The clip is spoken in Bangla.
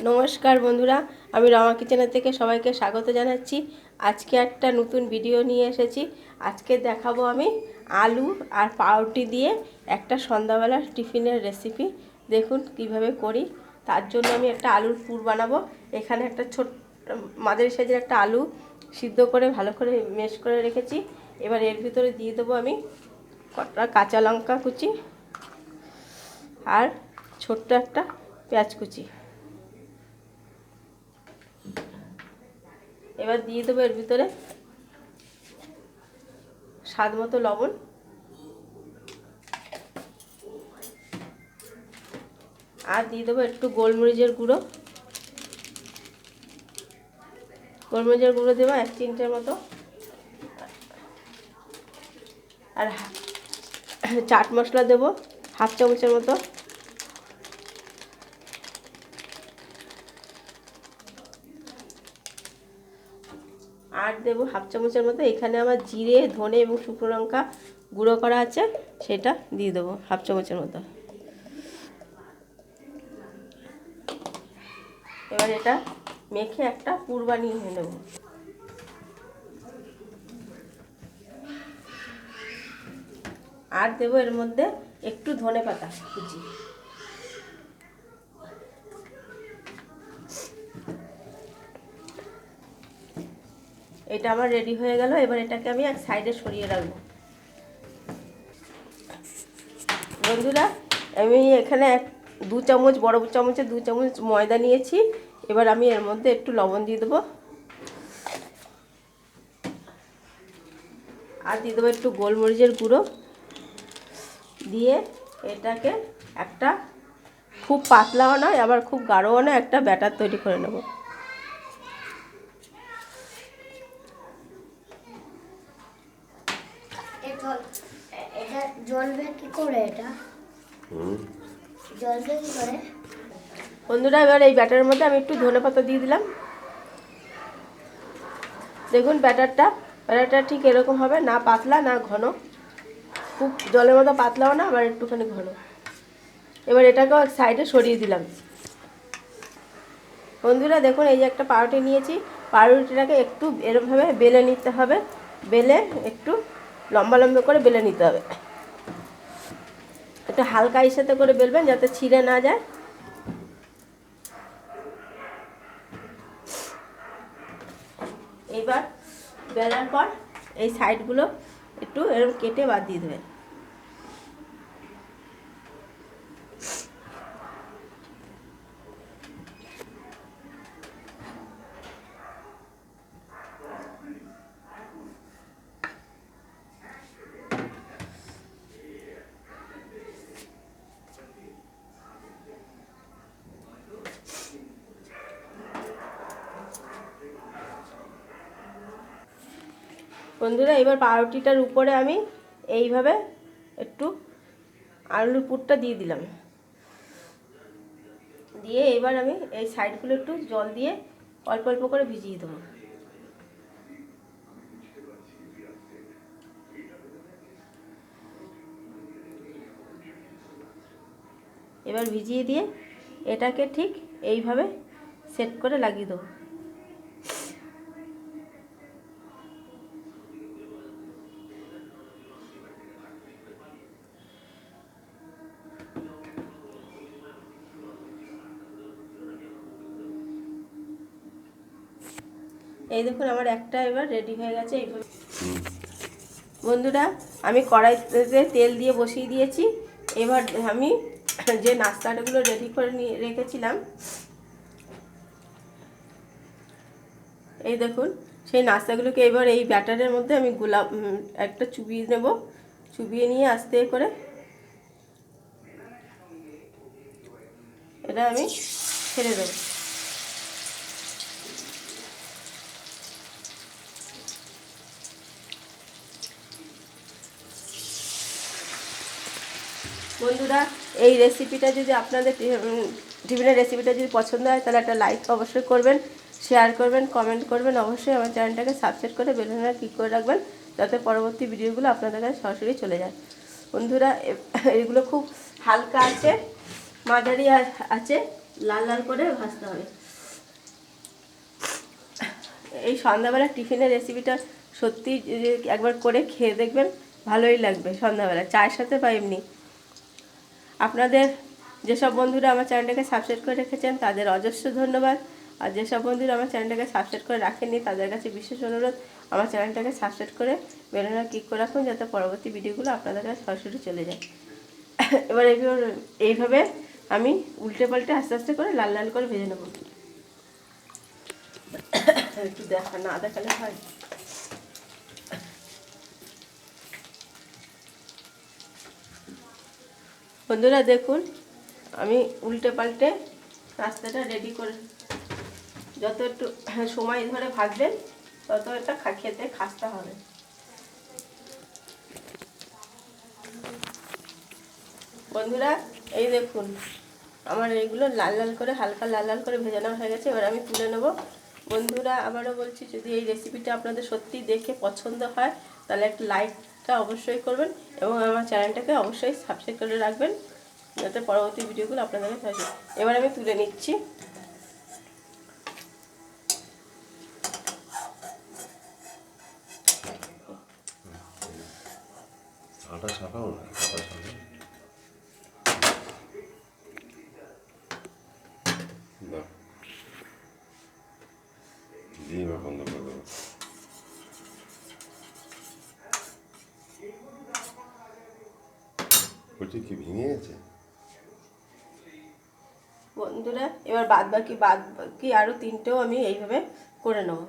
নমস্কার বন্ধুরা, আমি রমা কিচেনের থেকে সবাইকে স্বাগত জানাচ্ছি। আজকে একটা নতুন ভিডিও নিয়ে এসেছি। আজকে দেখাবো আমি আলু আর পাউরুটি দিয়ে একটা সন্ধ্যাবেলার টিফিনের রেসিপি। দেখুন কিভাবে করি। তার জন্য আমি একটা আলুর পুর বানাবো। এখানে একটা ছোট মাঝারি সাইজের একটা আলু সিদ্ধ করে ভালো করে মেশ করে রেখেছি। এবার এর ভিতরে দিয়ে দেবো আমি কটা কাঁচা লঙ্কা কুচি আর ছোট্ট একটা পেঁয়াজ কুচি। এবার দিয়ে দেবো এর ভিতরে স্বাদ মতো লবণ, আর দিয়ে দেবো একটু গোলমরিচের গুঁড়ো। গোলমরিচের গুঁড়ো দেবো 1 চিমটের মতো, আর চাট মশলা দেবো 1/2 চামচের মতো, আর দেবো 1/2 চামচের মতো এখানে আমার জিরে, ধনে এবং শুকনো লঙ্কা গুঁড়ো করা আছে, সেটা দিয়ে দেবো 1/2 চামচের মতো। এবার এটা মেখে একটা পুর বানিয়ে নেব। আর দেবো এর মধ্যে একটু ধনে পাতা কুচি। এটা আমার রেডি হয়ে গেল। এবার এটাকে আমি এক সাইডে সরিয়ে রাখবো। বন্ধুরা, আমি এখানে 2 চামচ, বড় চামচে 2 চামচ ময়দা নিয়েছি। এবার আমি এর মধ্যে একটু লবণ দিয়ে দেবো, আর দিয়ে দেবো একটু গোলমরিচের গুঁড়ো দিয়ে এটাকে একটা খুব পাতলাও নয় আবার খুব গাঢ়ও নয় একটা ব্যাটার তৈরি করে নেব। এটা জ্বলবে কি করে? এটা জ্বলবে কি করে? বন্ধুরা, এবার এই ব্যাটারের মধ্যে আমি একটু ধনেপাতা দিয়ে দিলাম। দেখুন ব্যাটারটা ঠিক এরকম হবে, না পাতলা না ঘন, খুব জলের মতো পাতলাও না আবার একটুখানি ঘন। এবার এটাকেও এক সাইডে সরিয়ে দিলাম। বন্ধুরা দেখুন, এই যে একটা পাউরুটি নিয়েছি, পাউরুটিটাকে একটু এরকমভাবে বেলে নিতে হবে। বেলে একটু লম্বা লম্বা করে বেলে নিতে হবে। একটু হালকা ইসাতে করে বেলবেন যাতে ছিঁড়ে না যায়। এইবার বেলার পর এই সাইডগুলো একটু এরকম কেটে বাদ দিয়ে দেবেন। বন্ধুরা, এবার পাউরুটিটার উপরে আমি এইভাবে একটু আলুর পুরটা দিয়ে দিলাম। দিয়ে এবার আমি এই সাইডগুলো একটু জল দিয়ে অল্প অল্প করে ভিজিয়ে দেবো। এবার ভিজিয়ে দিয়ে এটাকে ঠিক এইভাবে সেট করে লাগিয়ে দেবো। এই দেখুন, আমার একটা এবার রেডি হয়ে গেছে এইভাবে। বন্ধুরা, আমি কড়াইতে তেল দিয়ে বসিয়ে দিয়েছি। এবার আমি যে নাস্তাগুলো রেডি করে নিয়ে রেখেছিলাম, এই দেখুন, সেই নাস্তাগুলোকে এবার এই ব্যাটারের মধ্যে আমি একটা চুবিয়ে নেব। চুবিয়ে নিয়ে আস্তে করে এটা আমি ছেড়ে দেবো। বন্ধুরা, এই রেসিপিটা যদি আপনাদের টিফিনের রেসিপিটা যদি পছন্দ হয় তাহলে একটা লাইক অবশ্যই করবেন, শেয়ার করবেন, কমেন্ট করবেন। অবশ্যই আমার চ্যানেলটাকে সাবস্ক্রাইব করে বেল আইকনটা ক্লিক করে রাখবেন যাতে পরবর্তী ভিডিওগুলো আপনাদের কাছে সরাসরি চলে যায়। বন্ধুরা, এগুলো খুব হালকা আছে, মাঝারি আছে, লাল লাল করে ভাজতে হবে। এই সন্ধ্যাবেলা টিফিনের রেসিপিটা সত্যি যে একবার করে খেয়ে দেখবেন, ভালোই লাগবে সন্ধ্যাবেলা চায়ের সাথে বা এমনি। আপনাদের যেসব বন্ধুরা আমার চ্যানেলটাকে সাবস্ক্রাইব করে রেখেছেন তাদের অজস্র ধন্যবাদ। আর যেসব বন্ধুরা আমার চ্যানেলটাকে সাবস্ক্রাইব করে রাখেননি তাদের কাছে বিশেষ অনুরোধ, আমার চ্যানেলটাকে সাবস্ক্রাইব করে বেল আইকন ক্লিক করে রাখুন, যাতে পরবর্তী ভিডিওগুলো আপনাদের কাছে সরাসরি চলে যায়। এবার এইভাবে আমি উল্টে পাল্টে আস্তে আস্তে করে লাল লাল করে ভেজে নেব। একটু না দেখালে হয়। বন্ধুরা দেখুন, আমি উল্টে পাল্টে রাস্তাটা রেডি করে, যত একটু সময় ধরে ভাজবেন তত এটা খেতে খাস্তা হবে। বন্ধুরা এই দেখুন, আমার এইগুলো লাল লাল করে, হালকা লাল লাল করে ভেজানো হয়ে গেছে। এবার আমি তুলে নেব। বন্ধুরা আবারও বলছি, যদি এই রেসিপিটা আপনাদের সত্যি দেখে পছন্দ হয় তাহলে একটা লাইকটা অবশ্যই করবেন এবং আমার চ্যানেলটাকে অবশ্যই সাবস্ক্রাইব করে রাখবেন, যাতে পরবর্তী ভিডিওগুলো আপনাদের কাছে আসে। এবার আমি তুলে নিচ্ছি। আটা ছাপাও না, আটা ছাপাও না, দিয়ে এবার বন্ধ করে দেবো। বলছি কি ভেঙে গেছে? বন্ধুরা এবার বাদ বাকি আরও 3টেও আমি এইভাবে করে নেব।